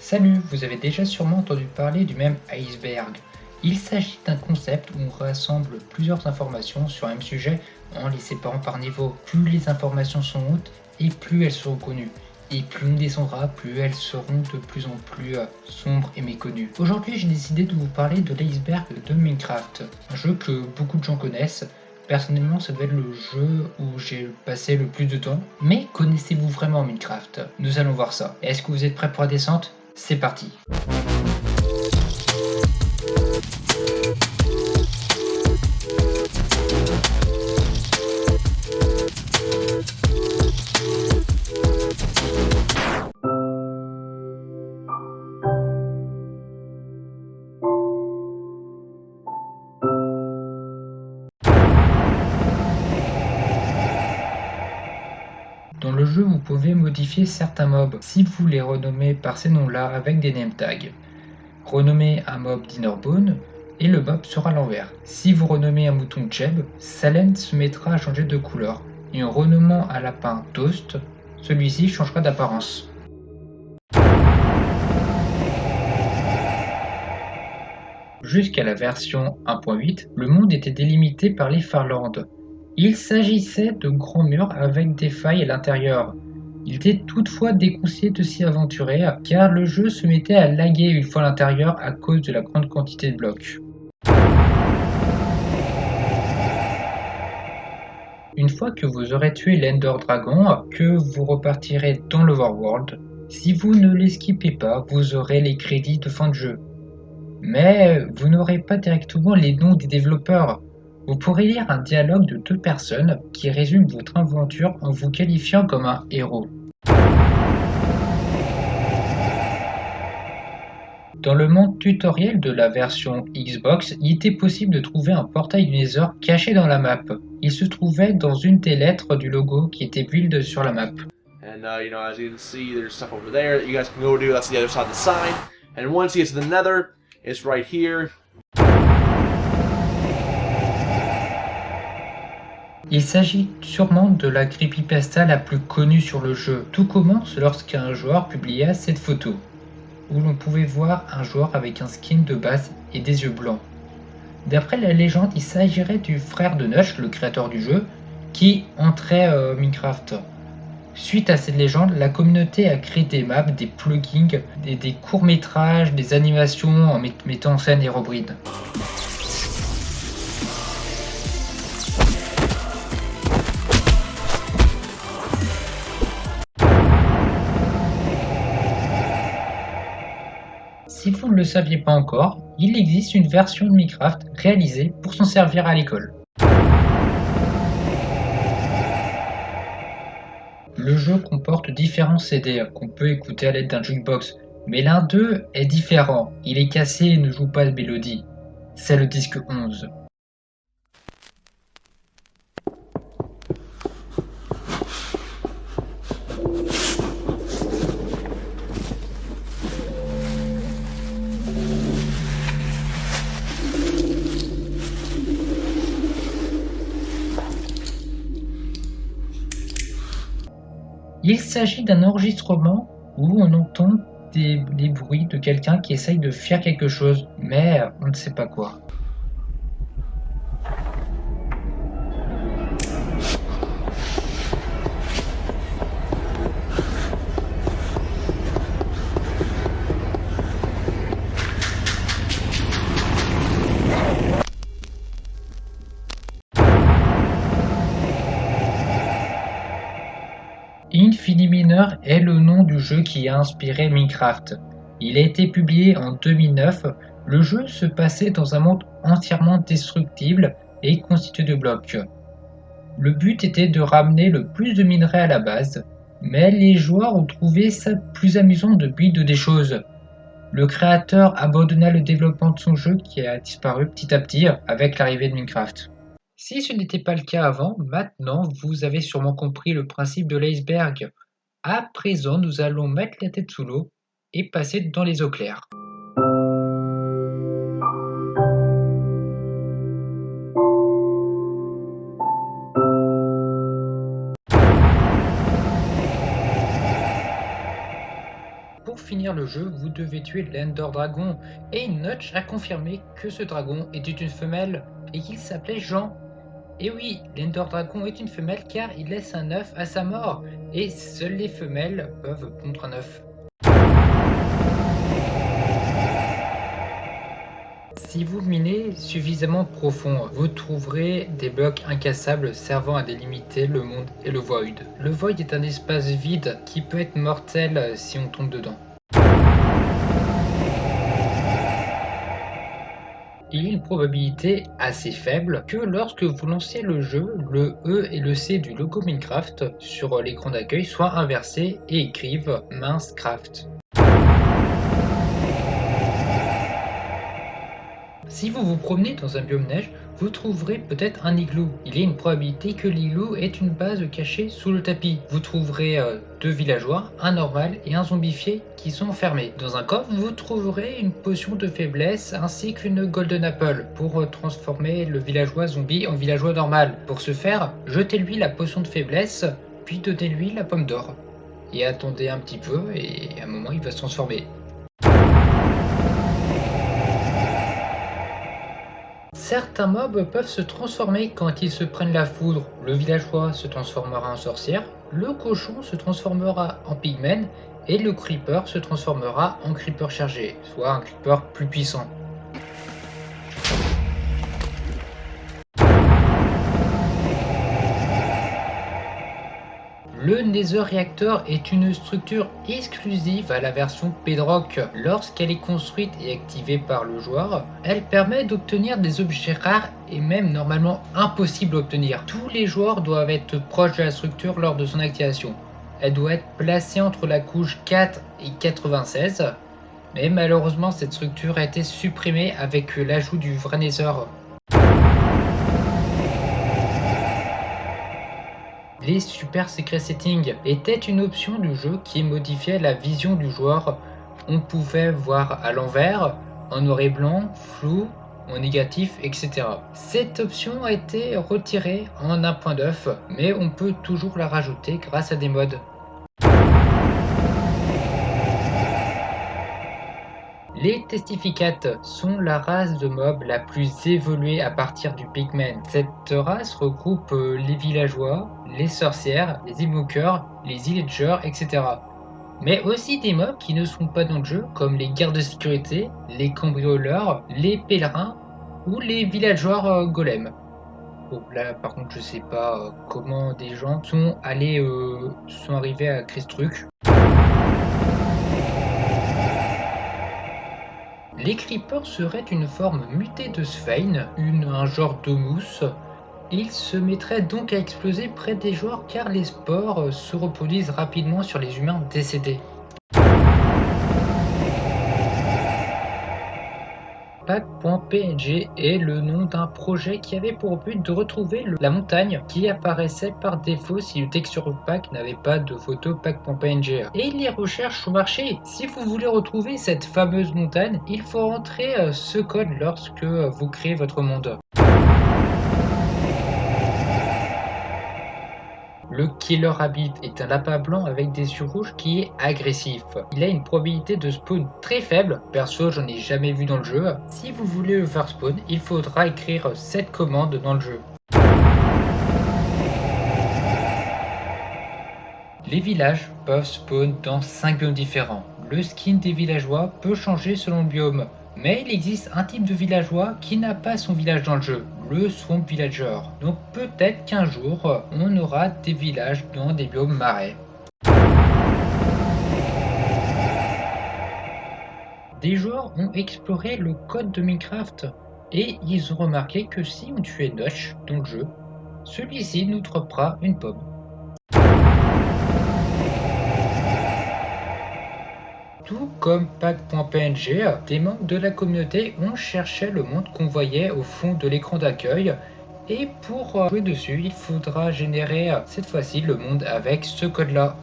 Salut, vous avez déjà sûrement entendu parler du même iceberg. Il s'agit d'un concept où on rassemble plusieurs informations sur un même sujet en les séparant par niveau. Plus les informations sont hautes et plus elles seront connues. Et plus on descendra, plus elles seront de plus en plus sombres et méconnues. Aujourd'hui, j'ai décidé de vous parler de l'iceberg de Minecraft, un jeu que beaucoup de gens connaissent. Personnellement, ça doit être le jeu où j'ai passé le plus de temps. Mais connaissez-vous vraiment Minecraft? Nous allons voir ça. Est-ce que vous êtes prêts pour la descente? C'est parti. Dans le jeu, vous pouvez modifier certains mobs si vous les renommez par ces noms-là avec des name tags. Renommez un mob Dinnerbone et le mob sera à l'envers. Si vous renommez un mouton Jeb, sa laine se mettra à changer de couleur. Et en renommant un lapin Toast, celui-ci changera d'apparence. Jusqu'à la version 1.8, le monde était délimité par les Farlands. Il s'agissait de grands murs avec des failles à l'intérieur. Il était toutefois déconseillé de s'y aventurer car le jeu se mettait à laguer une fois à l'intérieur à cause de la grande quantité de blocs. Une fois que vous aurez tué l'Ender Dragon, que vous repartirez dans l'Overworld, si vous ne l'esquipez pas, vous aurez les crédits de fin de jeu. Mais vous n'aurez pas directement les noms des développeurs. Vous pourrez lire un dialogue de deux personnes qui résume votre aventure en vous qualifiant comme un héros. Dans le monde tutoriel de la version Xbox, il était possible de trouver un portail du Nether caché dans la map. Il se trouvait dans une des lettres du logo qui était build sur la map. And as you can see, there's stuff over there that you guys can go do. That's the other side of the sign. And once you get to the Nether, it's right here. Il s'agit sûrement de la creepypasta la plus connue sur le jeu. Tout commence lorsqu'un joueur publia cette photo, où l'on pouvait voir un joueur avec un skin de base et des yeux blancs. D'après la légende, il s'agirait du frère de Nush, le créateur du jeu, qui entrait Minecraft. Suite à cette légende, la communauté a créé des maps, des plugins, des courts-métrages, des animations en mettant en scène Herobrine. Si vous ne le saviez pas encore, il existe une version de Minecraft réalisée pour s'en servir à l'école. Le jeu comporte différents CD qu'on peut écouter à l'aide d'un jukebox, mais l'un d'eux est différent, il est cassé et ne joue pas de mélodie. C'est le disque 11. Il s'agit d'un enregistrement où on entend des bruits de quelqu'un qui essaye de faire quelque chose, mais on ne sait pas quoi. Infiniminer est le nom du jeu qui a inspiré Minecraft. Il a été publié en 2009. Le jeu se passait dans un monde entièrement destructible et constitué de blocs. Le but était de ramener le plus de minerais à la base, mais les joueurs ont trouvé ça plus amusant de build des choses. Le créateur abandonna le développement de son jeu qui a disparu petit à petit avec l'arrivée de Minecraft. Si ce n'était pas le cas avant, maintenant vous avez sûrement compris le principe de l'iceberg. À présent, nous allons mettre la tête sous l'eau et passer dans les eaux claires. Pour finir le le jeu, vous devez tuer l'Ender Dragon, et Notch a confirmé que ce dragon était une femelle et qu'il s'appelait Jean. Et oui, l'Ender Dragon est une femelle car il laisse un œuf à sa mort, et seules les femelles peuvent pondre un œuf. Si vous minez suffisamment profond, vous trouverez des blocs incassables servant à délimiter le monde et le Void. Le Void est un espace vide qui peut être mortel si on tombe dedans. Il y a une probabilité assez faible que lorsque vous lancez le jeu, le E et le C du logo Minecraft sur l'écran d'accueil soient inversés et écrivent Minecraft. Si vous vous promenez dans un biome neige, vous trouverez peut-être un igloo. Il y a une probabilité que l'igloo est une base cachée sous le tapis. Vous trouverez 2 villageois, un normal et un zombifié qui sont enfermés. Dans un coffre, vous trouverez une potion de faiblesse ainsi qu'une golden apple pour transformer le villageois zombie en villageois normal. Pour ce faire, jetez-lui la potion de faiblesse, puis donnez-lui la pomme d'or. Et attendez un petit peu et à un moment il va se transformer. Certains mobs peuvent se transformer quand ils se prennent la foudre. Le villageois se transformera en sorcière, le cochon se transformera en pigman et le creeper se transformera en creeper chargé, soit un creeper plus puissant. Le Nether Reactor est une structure exclusive à la version Bedrock. Lorsqu'elle est construite et activée par le joueur, elle permet d'obtenir des objets rares et même normalement impossibles à obtenir. Tous les joueurs doivent être proches de la structure lors de son activation. Elle doit être placée entre la couche 4 et 96, mais malheureusement cette structure a été supprimée avec l'ajout du vrai Nether. Les super secret settings étaient une option du jeu qui modifiait la vision du joueur. On pouvait voir à l'envers, en noir et blanc, flou, en négatif, etc. Cette option a été retirée en un point d'œuf, mais on peut toujours la rajouter grâce à des mods. Les Testificates sont la race de mobs la plus évoluée à partir du Pigman. Cette race regroupe les villageois, les sorcières, les invokers, les villagers, etc. Mais aussi des mobs qui ne sont pas dans le jeu, comme les gardes de sécurité, les cambrioleurs, les pèlerins ou les villageois golems. Bon, là par contre je sais pas comment des gens sont arrivés à créer ce truc. Les creepers seraient une forme mutée de Svain, un genre de mousse. Ils se mettraient donc à exploser près des joueurs car les spores se reproduisent rapidement sur les humains décédés. Pack.png est le nom d'un projet qui avait pour but de retrouver la montagne qui apparaissait par défaut si le texture pack n'avait pas de photo pack.png. Et les recherches ont marché. Si vous voulez retrouver cette fameuse montagne, il faut rentrer ce code lorsque vous créez votre monde. Le Killer Rabbit est un lapin blanc avec des yeux rouges qui est agressif. Il a une probabilité de spawn très faible, perso j'en ai jamais vu dans le jeu. Si vous voulez le faire spawn, il faudra écrire cette commande dans le jeu. Les villages peuvent spawn dans 5 biomes différents. Le skin des villageois peut changer selon le biome. Mais il existe un type de villageois qui n'a pas son village dans le jeu, le Swamp Villager. Donc peut-être qu'un jour, on aura des villages dans des biomes marais. Des joueurs ont exploré le code de Minecraft et ils ont remarqué que si on tuait Notch dans le jeu, celui-ci nous droppera une pomme. Tout comme pack.png, des membres de la communauté ont cherché le monde qu'on voyait au fond de l'écran d'accueil. Et pour jouer dessus, il faudra générer cette fois-ci le monde avec ce code-là.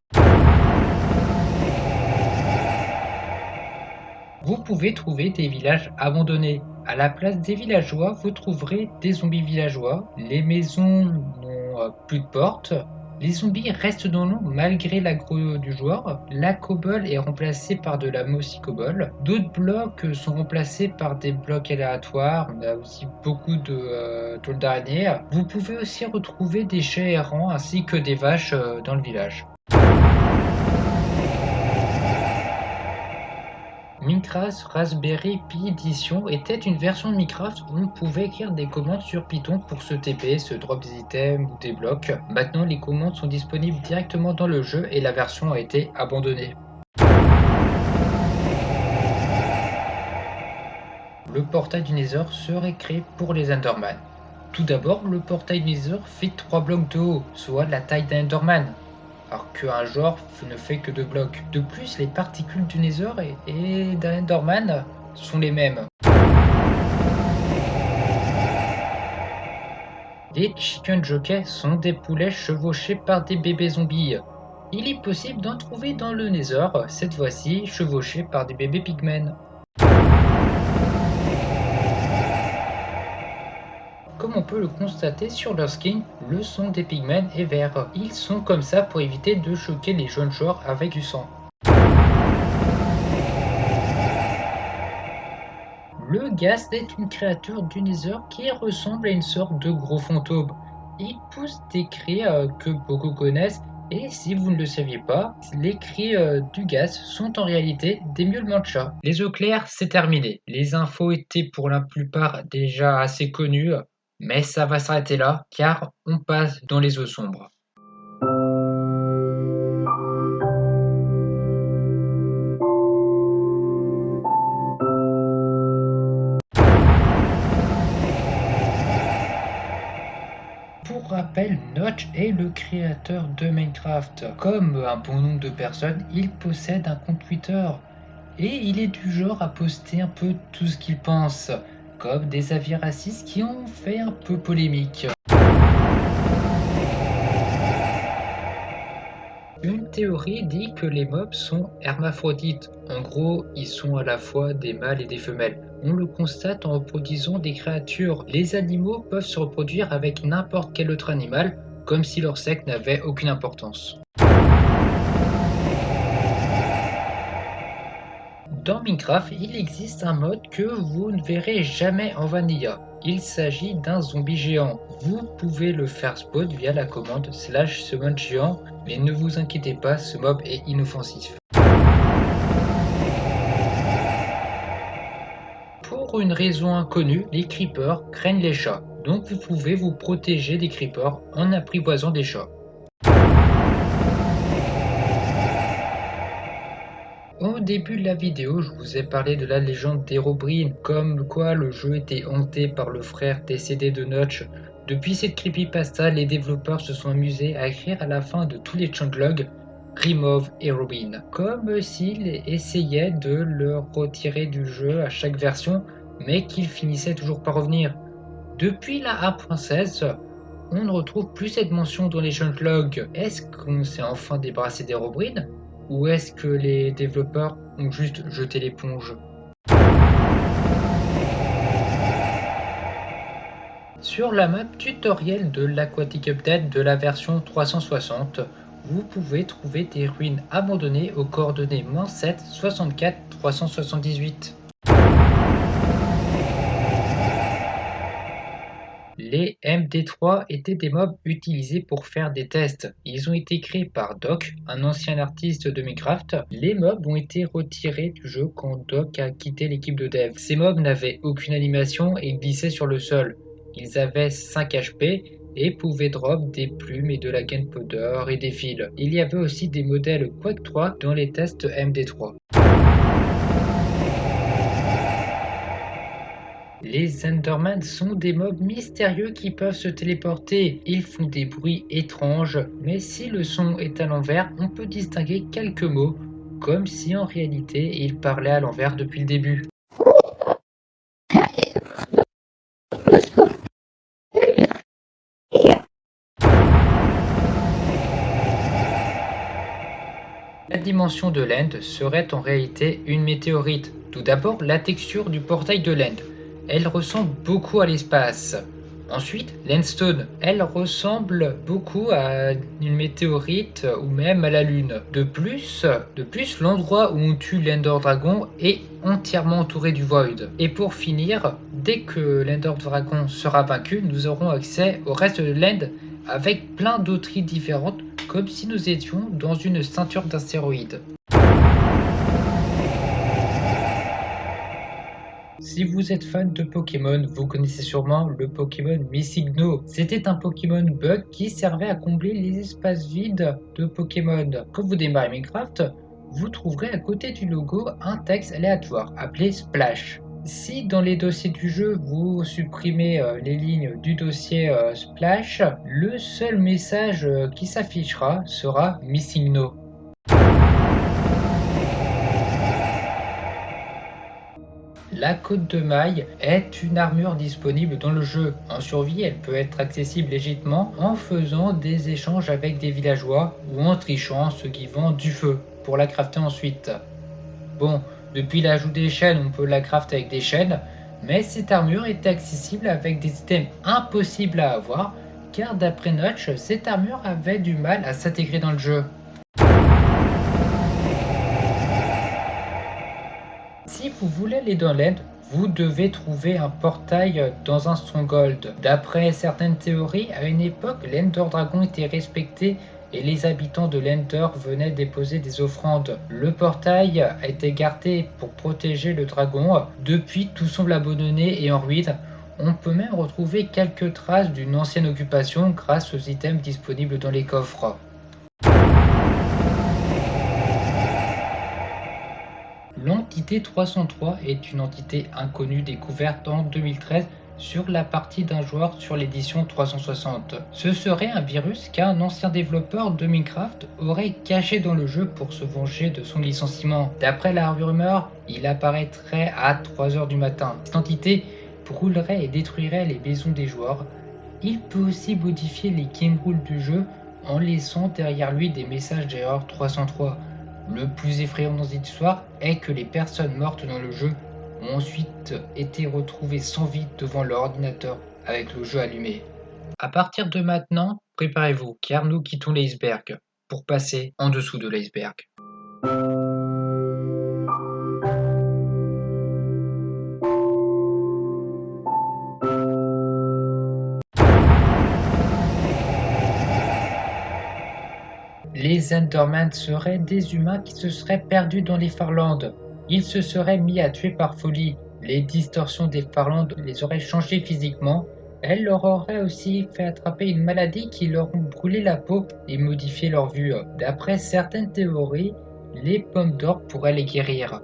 Vous pouvez trouver des villages abandonnés. À la place des villageois, vous trouverez des zombies villageois. Les maisons n'ont plus de portes. Les zombies restent dans l'ombre malgré l'aggro du joueur. La cobble est remplacée par de la mossy cobble. D'autres blocs sont remplacés par des blocs aléatoires. On a aussi beaucoup de tôles d'araignée. Vous pouvez aussi retrouver des chats errants ainsi que des vaches dans le village. Minecraft Raspberry Pi Edition était une version de Minecraft où on pouvait écrire des commandes sur Python pour se TP, se drop des items ou des blocs. Maintenant, les commandes sont disponibles directement dans le jeu et la version a été abandonnée. Le portail du Nether serait créé pour les Enderman. Tout d'abord, le portail du Nether fait 3 blocs de haut, soit la taille d'un Enderman, alors qu'un genre ne fait que 2 blocs. De plus, les particules du Nether et d'un Enderman sont les mêmes. Les chicken jockeys sont des poulets chevauchés par des bébés zombies. Il est possible d'en trouver dans le Nether, cette fois-ci chevauchés par des bébés pigmen. Comme on peut le constater sur leur skin, le son des pigmen est vert. Ils sont comme ça pour éviter de choquer les jeunes joueurs avec du sang. Le Ghast est une créature du Nether qui ressemble à une sorte de gros fantôme. Il pousse des cris que beaucoup connaissent, et si vous ne le saviez pas, les cris du Ghast sont en réalité des miaulements de chat. Les eaux claires, c'est terminé. Les infos étaient pour la plupart déjà assez connues, mais ça va s'arrêter là, car on passe dans les eaux sombres. Pour rappel, Notch est le créateur de Minecraft. Comme un bon nombre de personnes, il possède un compte Twitter. Et il est du genre à poster un peu tout ce qu'il pense, comme des avis racistes qui ont fait un peu polémique. Une théorie dit que les mobs sont hermaphrodites. En gros, ils sont à la fois des mâles et des femelles. On le constate en reproduisant des créatures. Les animaux peuvent se reproduire avec n'importe quel autre animal, comme si leur sexe n'avait aucune importance. Dans Minecraft, il existe un mode que vous ne verrez jamais en Vanilla. Il s'agit d'un zombie géant. Vous pouvez le faire spawn via la commande /summon géant, mais ne vous inquiétez pas, ce mob est inoffensif. Pour une raison inconnue, les creepers craignent les chats, donc vous pouvez vous protéger des creepers en apprivoisant des chats. Au début de la vidéo, je vous ai parlé de la légende d'Herobrine, comme quoi le jeu était hanté par le frère décédé de Notch. Depuis cette creepypasta, les développeurs se sont amusés à écrire à la fin de tous les changelogs Remove Herobrine, comme s'ils essayaient de le retirer du jeu à chaque version, mais qu'il finissait toujours par revenir. Depuis la 1.16, on ne retrouve plus cette mention dans les changelogs. Est-ce qu'on s'est enfin débarrassé d'Herobrine ? Ou est-ce que les développeurs ont juste jeté l'éponge? Sur la map tutoriel de l'Aquatic Update de la version 360, vous pouvez trouver des ruines abandonnées aux coordonnées -7 64 378. Les MD3 étaient des mobs utilisés pour faire des tests. Ils ont été créés par Doc, un ancien artiste de Minecraft. Les mobs ont été retirés du jeu quand Doc a quitté l'équipe de dev. Ces mobs n'avaient aucune animation et glissaient sur le sol. Ils avaient 5 HP et pouvaient drop des plumes et de la gunpowder et des fils. Il y avait aussi des modèles Quake 3 dans les tests MD3. Les Enderman sont des mobs mystérieux qui peuvent se téléporter. Ils font des bruits étranges, mais si le son est à l'envers, on peut distinguer quelques mots, comme si en réalité ils parlaient à l'envers depuis le début. La dimension de l'End serait en réalité une météorite. Tout d'abord, la texture du portail de l'End. Elle ressemble beaucoup à l'espace. Ensuite, l'Endstone, elle ressemble beaucoup à une météorite ou même à la Lune. De plus, l'endroit où on tue l'Ender Dragon est entièrement entouré du Void. Et pour finir, dès que l'Ender Dragon sera vaincu, nous aurons accès au reste de l'End avec plein d'autres îles différentes, comme si nous étions dans une ceinture d'astéroïdes. Si vous êtes fan de Pokémon, vous connaissez sûrement le Pokémon Missigno. C'était un Pokémon bug qui servait à combler les espaces vides de Pokémon. Quand vous démarrez Minecraft, vous trouverez à côté du logo un texte aléatoire appelé Splash. Si dans les dossiers du jeu, vous supprimez les lignes du dossier Splash, le seul message qui s'affichera sera Missigno. La côte de maille est une armure disponible dans le jeu. En survie, elle peut être accessible légitimement en faisant des échanges avec des villageois ou en trichant ceux qui vendent du feu pour la crafter ensuite. Bon, depuis l'ajout des chaînes, on peut la crafter avec des chaînes, mais cette armure est accessible avec des items impossibles à avoir, car d'après Notch, cette armure avait du mal à s'intégrer dans le jeu. Si vous voulez aller dans l'End, vous devez trouver un portail dans un stronghold. D'après certaines théories, à une époque, l'Ender Dragon était respecté et les habitants de l'Ender venaient déposer des offrandes. Le portail a été gardé pour protéger le dragon. Depuis, tout semble abandonné et en ruine. On peut même retrouver quelques traces d'une ancienne occupation grâce aux items disponibles dans les coffres. L'entité 303 est une entité inconnue découverte en 2013 sur la partie d'un joueur sur l'édition 360. Ce serait un virus qu'un ancien développeur de Minecraft aurait caché dans le jeu pour se venger de son licenciement. D'après la rumeur, il apparaîtrait à 3h du matin. Cette entité brûlerait et détruirait les maisons des joueurs. Il peut aussi modifier les game rules du jeu en laissant derrière lui des messages d'erreur 303. Le plus effrayant dans cette histoire est que les personnes mortes dans le jeu ont ensuite été retrouvées sans vie devant leur ordinateur avec le jeu allumé. À partir de maintenant, préparez-vous car nous quittons l'iceberg pour passer en dessous de l'iceberg. Les Endermen seraient des humains qui se seraient perdus dans les Farlands. Ils se seraient mis à tuer par folie. Les distorsions des Farlands les auraient changés physiquement. Elles leur auraient aussi fait attraper une maladie qui leur ont brûlé la peau et modifié leur vue. D'après certaines théories, les pommes d'or pourraient les guérir.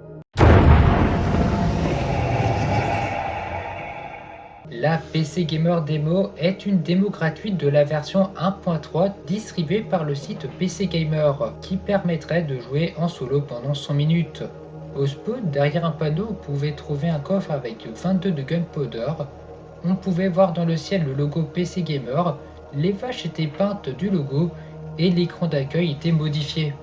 La PC Gamer Demo est une démo gratuite de la version 1.3 distribuée par le site PC Gamer qui permettrait de jouer en solo pendant 100 minutes. Au spawn, derrière un panneau, vous pouvez trouver un coffre avec 22 de gunpowder. On pouvait voir dans le ciel le logo PC Gamer, les vaches étaient peintes du logo et l'écran d'accueil était modifié.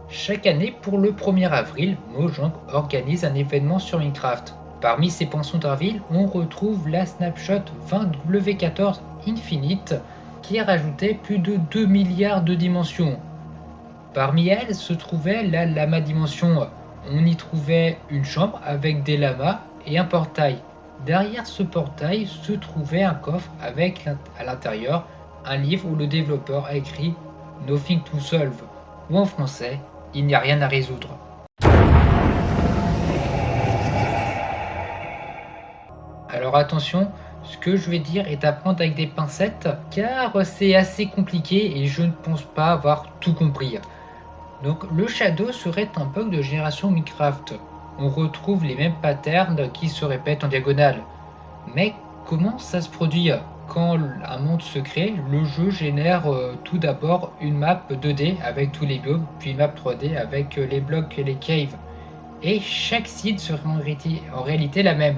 Chaque année, pour le 1er avril, Mojang organise un événement sur Minecraft. Parmi ces poinçons d'avril, on retrouve la snapshot 20W14 Infinite qui a rajouté plus de 2 milliards de dimensions. Parmi elles se trouvait la lama dimension. On y trouvait une chambre avec des lamas et un portail. Derrière ce portail se trouvait un coffre avec à l'intérieur un livre où le développeur a écrit Nothing to solve, ou en français, il n'y a rien à résoudre. Alors attention, ce que je vais dire est à prendre avec des pincettes, car c'est assez compliqué et je ne pense pas avoir tout compris. Donc le shadow serait un bug de génération Minecraft. On retrouve les mêmes patterns qui se répètent en diagonale. Mais comment ça se produit ? Quand un monde se crée, le jeu génère tout d'abord une map 2D avec tous les biomes, puis une map 3D avec les blocs et les caves. Et chaque seed serait en réalité la même.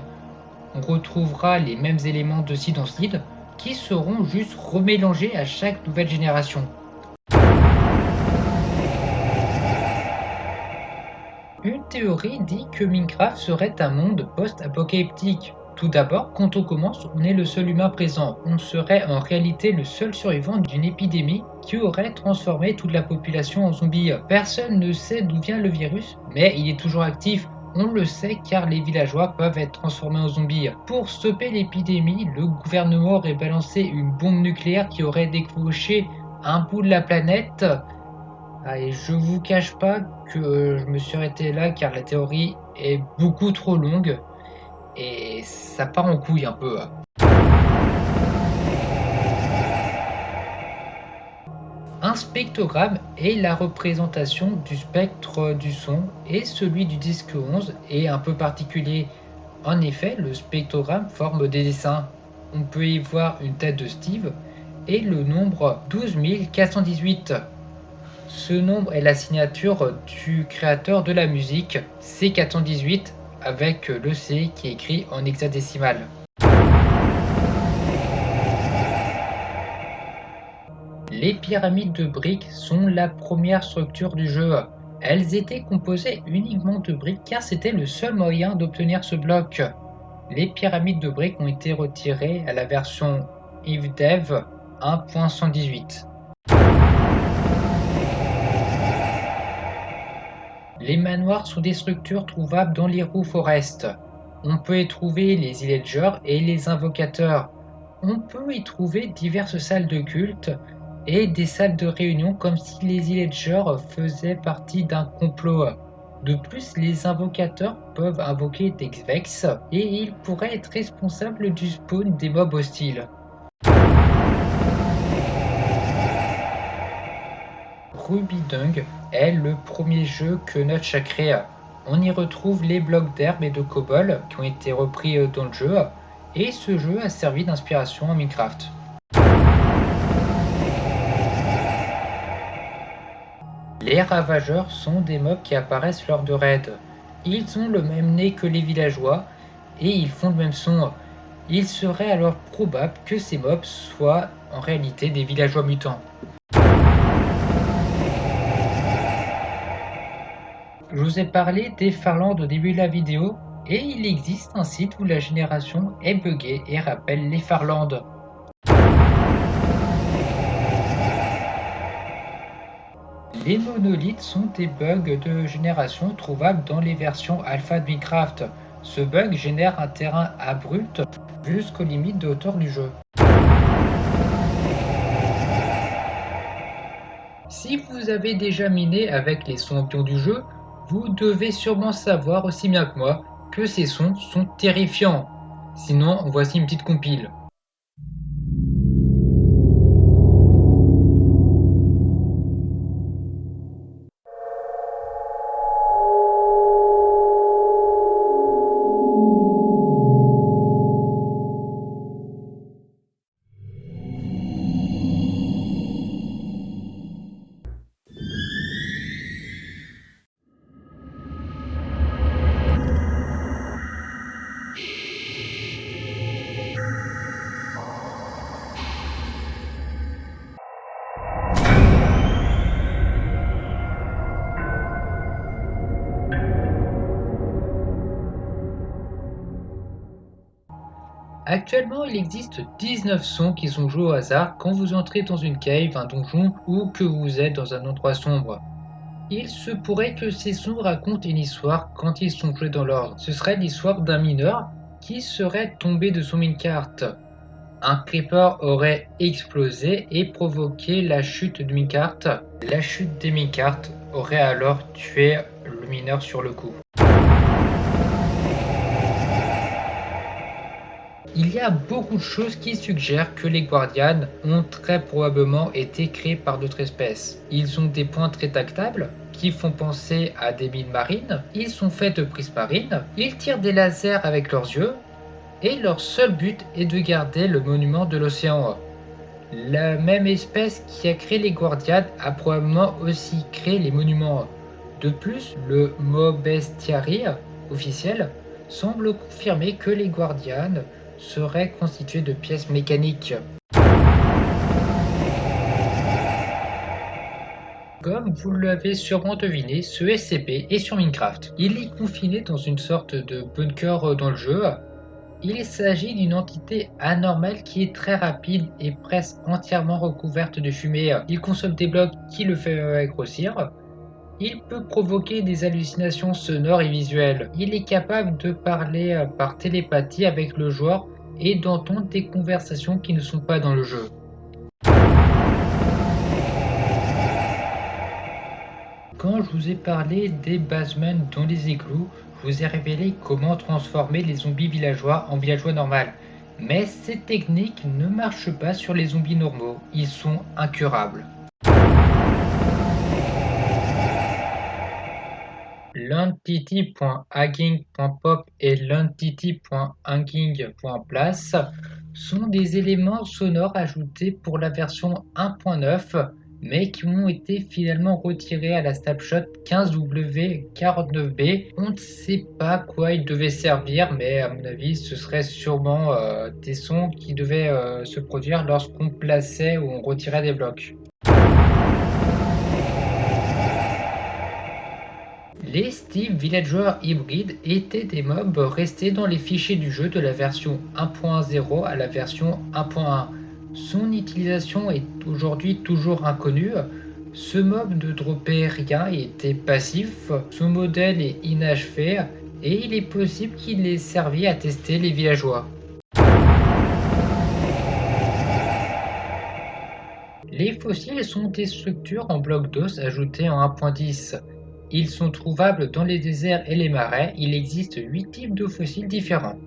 On retrouvera les mêmes éléments de seed en seed qui seront juste remélangés à chaque nouvelle génération. Une théorie dit que Minecraft serait un monde post-apocalyptique. Tout d'abord, quand on commence, on est le seul humain présent. On serait en réalité le seul survivant d'une épidémie qui aurait transformé toute la population en zombies. Personne ne sait d'où vient le virus, mais il est toujours actif. On le sait car les villageois peuvent être transformés en zombies. Pour stopper l'épidémie, le gouvernement aurait balancé une bombe nucléaire qui aurait déclenché un bout de la planète. Et je vous cache pas que je me suis arrêté là car la théorie est beaucoup trop longue et ça part en couille un peu. Un spectrogramme est la représentation du spectre du son et celui du disque 11 est un peu particulier. En effet, le spectrogramme forme des dessins. On peut y voir une tête de Steve et le nombre 12418. Ce nombre est la signature du créateur de la musique C418 avec le C qui est écrit en hexadécimal. Les pyramides de briques sont la première structure du jeu. Elles étaient composées uniquement de briques car c'était le seul moyen d'obtenir ce bloc. Les pyramides de briques ont été retirées à la version IVDev 1.118. Les manoirs sont des structures trouvables dans l'Hyrule Forest. On peut y trouver les villagers et les invocateurs. On peut y trouver diverses salles de culte et des salles de réunion comme si les villagers faisaient partie d'un complot. De plus, les invocateurs peuvent invoquer des Vex et ils pourraient être responsables du spawn des mobs hostiles. Ruby Dung est le premier jeu que Notch a créé. On y retrouve les blocs d'herbe et de cobble qui ont été repris dans le jeu, et ce jeu a servi d'inspiration à Minecraft. Les ravageurs sont des mobs qui apparaissent lors de raids. Ils ont le même nez que les villageois, et ils font le même son. Il serait alors probable que ces mobs soient en réalité des villageois mutants. Je vous ai parlé des Farlands au début de la vidéo, et il existe un site où la génération est buggée et rappelle les Farlands. Les monolithes sont des bugs de génération trouvables dans les versions alpha de Minecraft. Ce bug génère un terrain abrupt jusqu'aux limites de hauteur du jeu. Si vous avez déjà miné avec les sons ambiants du jeu, vous devez sûrement savoir aussi bien que moi que ces sons sont terrifiants. Sinon, voici une petite compile. Actuellement, il existe 19 sons qui sont joués au hasard quand vous entrez dans une cave, un donjon ou que vous êtes dans un endroit sombre. Il se pourrait que ces sons racontent une histoire quand ils sont joués dans l'ordre. Ce serait l'histoire d'un mineur qui serait tombé de son minecart. Un creeper aurait explosé et provoqué la chute de minecart. La chute des minecart aurait alors tué le mineur sur le coup. Il y a beaucoup de choses qui suggèrent que les Guardians ont très probablement été créés par d'autres espèces. Ils ont des points très tactables qui font penser à des mines marines, ils sont faits de prismarines, ils tirent des lasers avec leurs yeux, et leur seul but est de garder le monument de l'océan. La même espèce qui a créé les Guardians a probablement aussi créé les monuments. De plus, le mot bestiaire officiel semble confirmer que les Guardians seraient constitués de pièces mécaniques. Comme vous l'avez sûrement deviné, ce SCP est sur Minecraft. Il est confiné dans une sorte de bunker dans le jeu. Il s'agit d'une entité anormale qui est très rapide et presque entièrement recouverte de fumée. Il consomme des blocs qui le fait grossir. Il peut provoquer des hallucinations sonores et visuelles. Il est capable de parler par télépathie avec le joueur et d'entendre des conversations qui ne sont pas dans le jeu. Quand je vous ai parlé des basements dans les igloos, je vous ai révélé comment transformer les zombies villageois en villageois normaux. Mais ces techniques ne marchent pas sur les zombies normaux, ils sont incurables. L'entity.hanging.pop et l'entity.hanging.place sont des éléments sonores ajoutés pour la version 1.9 mais qui ont été finalement retirés à la snapshot 15W49B. On ne sait pas à quoi ils devaient servir, mais à mon avis ce serait sûrement des sons qui devaient se produire lorsqu'on plaçait ou on retirait des blocs. Les Steve Villager hybrides étaient des mobs restés dans les fichiers du jeu de la version 1.0 à la version 1.1. Son utilisation est aujourd'hui toujours inconnue. Ce mob ne dropait rien et était passif. Son modèle est inachevé et il est possible qu'il ait servi à tester les villageois. Les fossiles sont des structures en blocs d'os ajoutées en 1.10. Ils sont trouvables dans les déserts et les marais. Il existe 8 types de fossiles différents.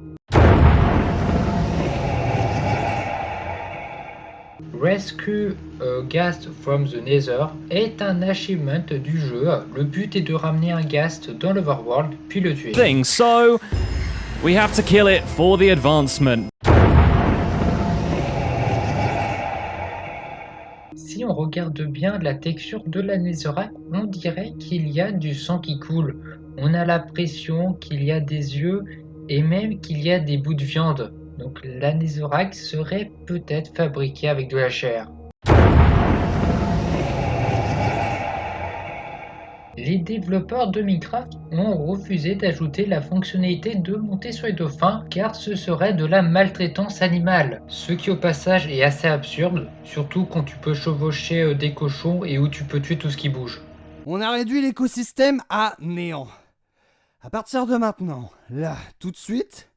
Rescue a Ghast from the Nether est un achievement du jeu. Le but est de ramener un Ghast dans l'Overworld puis le tuer. So, we have to kill it for the advancement. Si on regarde bien la texture de la Netherrack, on dirait qu'il y a du sang qui coule. On a l'impression qu'il y a des yeux et même qu'il y a des bouts de viande. Donc la Netherrack serait peut-être fabriquée avec de la chair. Les développeurs de Minecraft ont refusé d'ajouter la fonctionnalité de monter sur les dauphins car ce serait de la maltraitance animale. Ce qui au passage est assez absurde, surtout quand tu peux chevaucher des cochons et où tu peux tuer tout ce qui bouge. On a réduit l'écosystème à néant. À partir de maintenant, là, tout de suite,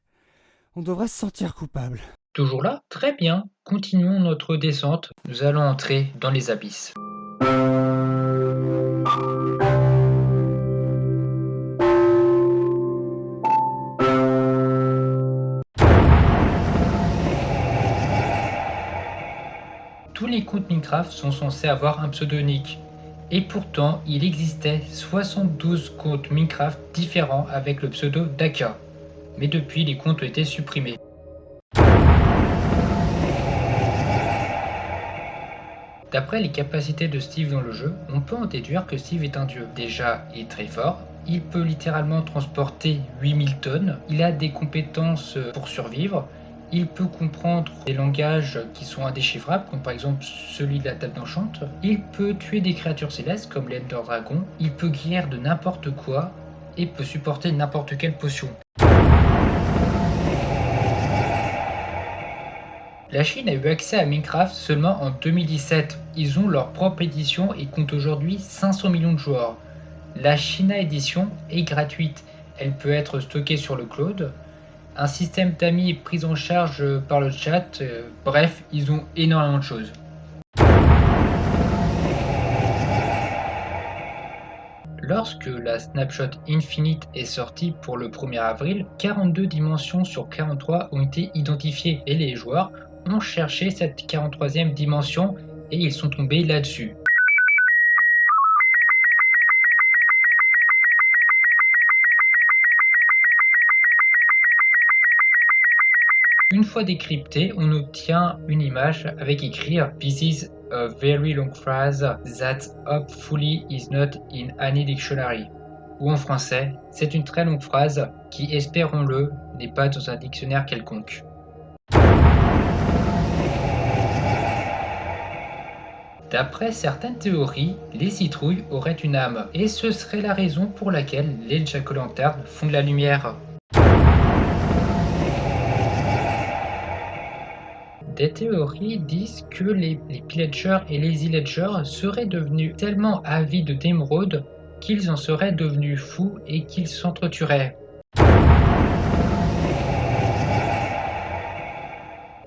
on devrait se sentir coupable. Toujours là? Très bien. Continuons notre descente. Nous allons entrer dans les abysses. Tous les comptes Minecraft sont censés avoir un pseudonyme. Et pourtant, il existait 72 comptes Minecraft différents avec le pseudo Daka. Mais depuis, les comptes ont été supprimés. D'après les capacités de Steve dans le jeu, on peut en déduire que Steve est un dieu. Déjà, il est très fort, il peut littéralement transporter 8000 tonnes, il a des compétences pour survivre, il peut comprendre des langages qui sont indéchiffrables, comme par exemple celui de la table d'enchante, il peut tuer des créatures célestes comme l'Ender Dragon, il peut guérir de n'importe quoi et peut supporter n'importe quelle potion. La Chine a eu accès à Minecraft seulement en 2017. Ils ont leur propre édition et comptent aujourd'hui 500 millions de joueurs. La China Edition est gratuite. Elle peut être stockée sur le cloud. Un système d'amis est pris en charge par le chat. Bref, ils ont énormément de choses. Lorsque la Snapshot Infinite est sortie pour le 1er avril, 42 dimensions sur 43 ont été identifiées et les joueurs ont cherché cette 43e dimension et ils sont tombés là-dessus. Une fois décryptée, on obtient une image avec écrit « This is a very long phrase that hopefully is not in any dictionary » ou en français, c'est une très longue phrase qui, espérons-le, n'est pas dans un dictionnaire quelconque. D'après certaines théories, les citrouilles auraient une âme, et ce serait la raison pour laquelle les Jack-o'-lanternes font de la lumière. Des théories disent que les Pillagers et les Illagers seraient devenus tellement avides d'émeraudes qu'ils en seraient devenus fous et qu'ils s'entretueraient.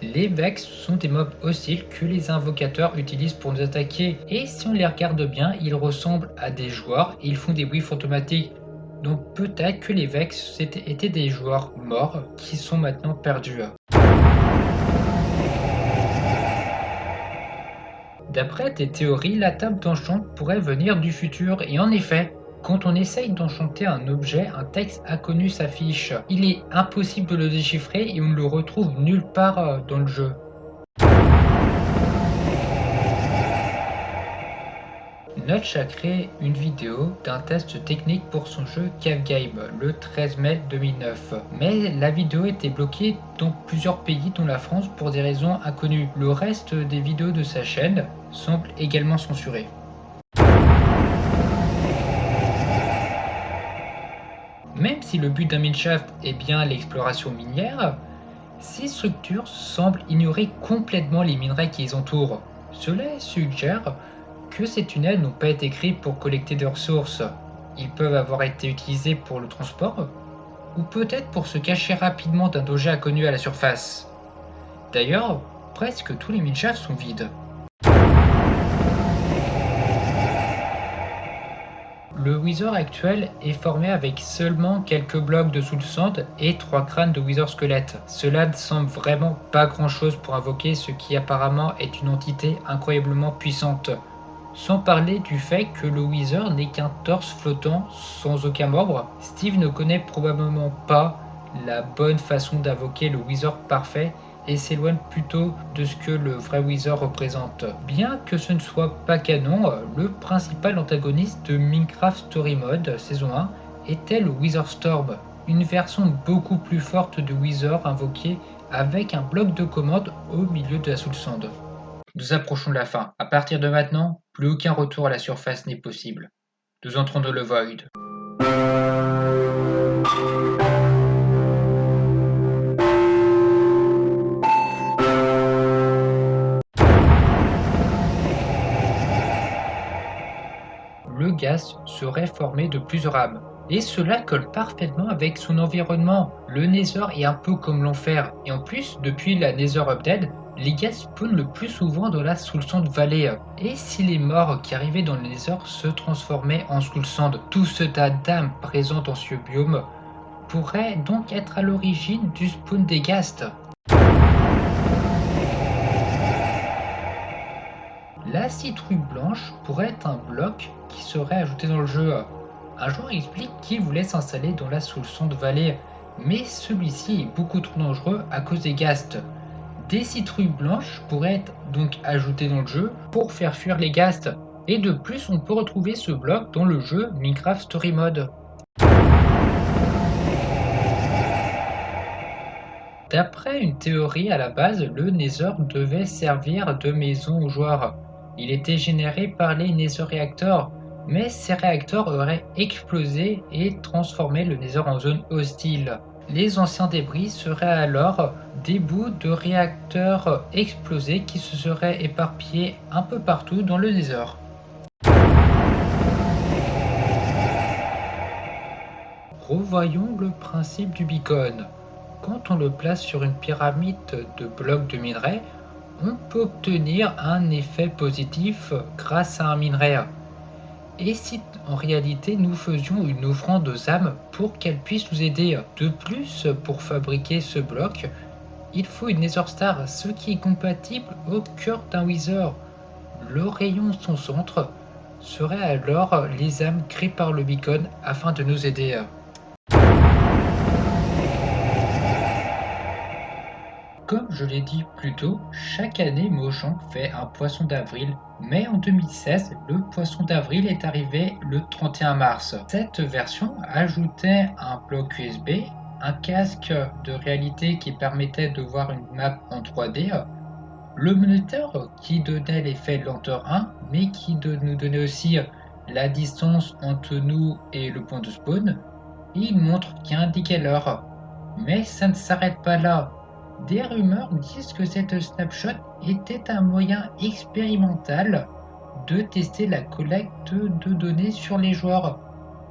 Les Vex sont des mobs hostiles que les invocateurs utilisent pour nous attaquer, et si on les regarde bien, ils ressemblent à des joueurs et ils font des whiffs automatiques. Donc peut-être que les Vex étaient des joueurs morts qui sont maintenant perdus. D'après des théories, la table d'enchant pourrait venir du futur, et en effet, quand on essaye d'enchanter un objet, un texte inconnu s'affiche. Il est impossible de le déchiffrer et on ne le retrouve nulle part dans le jeu. Notch a créé une vidéo d'un test technique pour son jeu Cave Game le 13 mai 2009. Mais la vidéo était bloquée dans plusieurs pays dont la France pour des raisons inconnues. Le reste des vidéos de sa chaîne semble également censurées. Même si le but d'un mineshaft est bien l'exploration minière, ces structures semblent ignorer complètement les minerais qui les entourent. Cela suggère que ces tunnels n'ont pas été créés pour collecter des ressources. Ils peuvent avoir été utilisés pour le transport, ou peut-être pour se cacher rapidement d'un danger inconnu à la surface. D'ailleurs, presque tous les mineshafts sont vides. Le Wither actuel est formé avec seulement quelques blocs de sous-le-sand et 3 crânes de Wither squelette. Cela ne semble vraiment pas grand chose pour invoquer ce qui apparemment est une entité incroyablement puissante. Sans parler du fait que le Wither n'est qu'un torse flottant sans aucun membre, Steve ne connaît probablement pas la bonne façon d'invoquer le Wither parfait et s'éloigne plutôt de ce que le vrai Wither représente. Bien que ce ne soit pas canon, le principal antagoniste de Minecraft Story Mode saison 1 était le Wither Storm, une version beaucoup plus forte de Wither invoqué avec un bloc de commande au milieu de la sous-le-sand. Nous approchons de la fin. À partir de maintenant, plus aucun retour à la surface n'est possible. Nous entrons dans le Void. Le gaz serait formé de plusieurs âmes, et cela colle parfaitement avec son environnement. Le Nether est un peu comme l'enfer, et en plus, depuis la Nether Update, les gars spawnent le plus souvent dans la Soulsand Valley. Et si les morts qui arrivaient dans le Nether se transformaient en Soulsand, tout ce tas d'âmes présentes dans ce biome pourrait donc être à l'origine du spawn des Ghasts. La citrouille blanche pourrait être un bloc qui serait ajouté dans le jeu. Un joueur explique qu'il voulait s'installer dans la Soulsand Valley, mais celui-ci est beaucoup trop dangereux à cause des Ghasts. Des citrouilles blanches pourraient être donc ajoutées dans le jeu pour faire fuir les Ghasts. Et de plus, on peut retrouver ce bloc dans le jeu Minecraft Story Mode. D'après une théorie à la base, le Nether devait servir de maison aux joueurs. Il était généré par les Nether Reactors, mais ces réacteurs auraient explosé et transformé le Nether en zone hostile. Les anciens débris seraient alors des bouts de réacteurs explosés qui se seraient éparpillés un peu partout dans le Nether. Revoyons le principe du beacon. Quand on le place sur une pyramide de blocs de minerais, on peut obtenir un effet positif grâce à un minerai. Et si en réalité nous faisions une offrande aux âmes pour qu'elles puissent nous aider. De plus, pour fabriquer ce bloc, il faut une Nether Star, ce qui est compatible au cœur d'un Wither. Le rayon de son centre serait alors les âmes créées par le beacon afin de nous aider. Comme je l'ai dit plus tôt, chaque année Mojang fait un poisson d'avril, mais en 2016, le poisson d'avril est arrivé le 31 mars. Cette version ajoutait un bloc USB, un casque de réalité qui permettait de voir une map en 3D, Le moniteur qui donnait l'effet de lenteur 1, mais qui nous donnait aussi la distance entre nous et le point de spawn, il montre qui indiquait l'heure. Mais ça ne s'arrête pas là. Des rumeurs disent que cette snapshot était un moyen expérimental de tester la collecte de données sur les joueurs,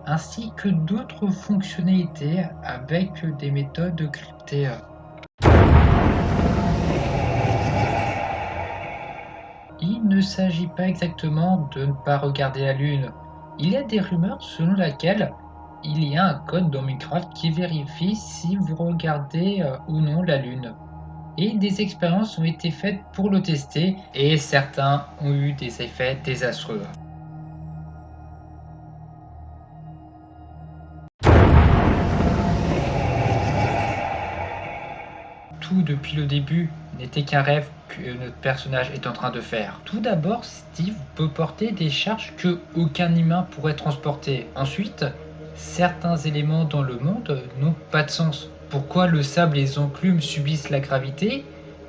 ainsi que d'autres fonctionnalités avec des méthodes cryptées. Il ne s'agit pas exactement de ne pas regarder la Lune. Il y a des rumeurs selon lesquelles il y a un code dans Minecraft qui vérifie si vous regardez ou non la Lune. Et des expériences ont été faites pour le tester et certains ont eu des effets désastreux. Tout depuis le début n'était qu'un rêve que notre personnage est en train de faire. Tout d'abord, Steve peut porter des charges que aucun humain pourrait transporter. Ensuite, certains éléments dans le monde n'ont pas de sens. Pourquoi le sable et les enclumes subissent la gravité,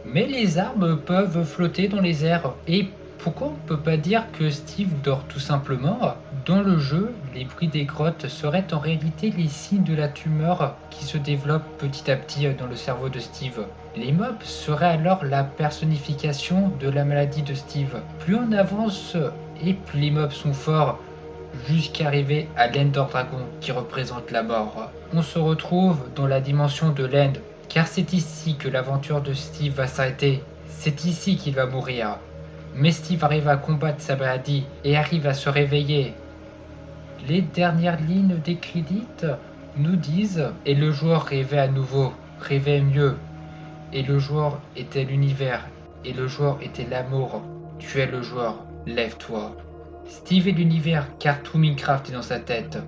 mais les arbres peuvent flotter dans les airs? Et pourquoi on ne peut pas dire que Steve dort tout simplement? Dans le jeu, les bruits des grottes seraient en réalité les signes de la tumeur qui se développe petit à petit dans le cerveau de Steve. Les mobs seraient alors la personnification de la maladie de Steve. Plus on avance et plus les mobs sont forts, jusqu'à arriver à l'Ender Dragon qui représente la mort. On se retrouve dans la dimension de l'End, car c'est ici que l'aventure de Steve va s'arrêter. C'est ici qu'il va mourir. Mais Steve arrive à combattre sa maladie et arrive à se réveiller. Les dernières lignes des crédits nous disent « Et le joueur rêvait à nouveau, rêvait mieux. Et le joueur était l'univers, et le joueur était l'amour. Tu es le joueur, lève-toi. » Steve est l'univers car tout Minecraft est dans sa tête.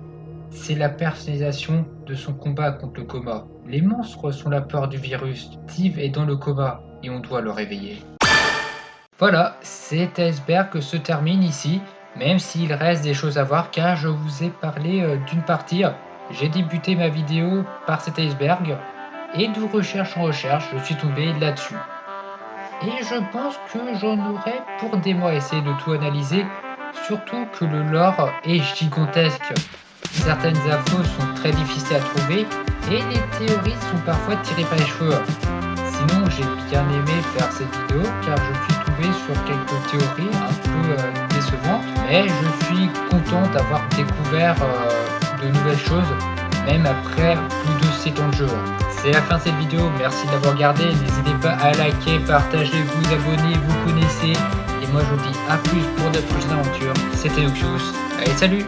C'est la personnalisation de son combat contre le coma. Les monstres sont la peur du virus. Steve est dans le coma et on doit le réveiller. Voilà, cet iceberg se termine ici, même s'il reste des choses à voir car je vous ai parlé d'une partie. J'ai débuté ma vidéo par cet iceberg et de recherche en recherche, je suis tombé là-dessus. Et je pense que j'en aurai pour des mois à essayer de tout analyser. Surtout que le lore est gigantesque. Certaines infos sont très difficiles à trouver et les théories sont parfois tirées par les cheveux. Sinon, j'ai bien aimé faire cette vidéo car je suis tombé sur quelques théories un peu décevantes, mais je suis content d'avoir découvert de nouvelles choses, même après plus de 7 ans de jeu. C'est la fin de cette vidéo, merci de l'avoir regardé, n'hésitez pas à liker, partager, vous abonner, vous connaissez. Et moi je vous dis à plus pour de prochaines aventures, c'était Noxious, allez salut!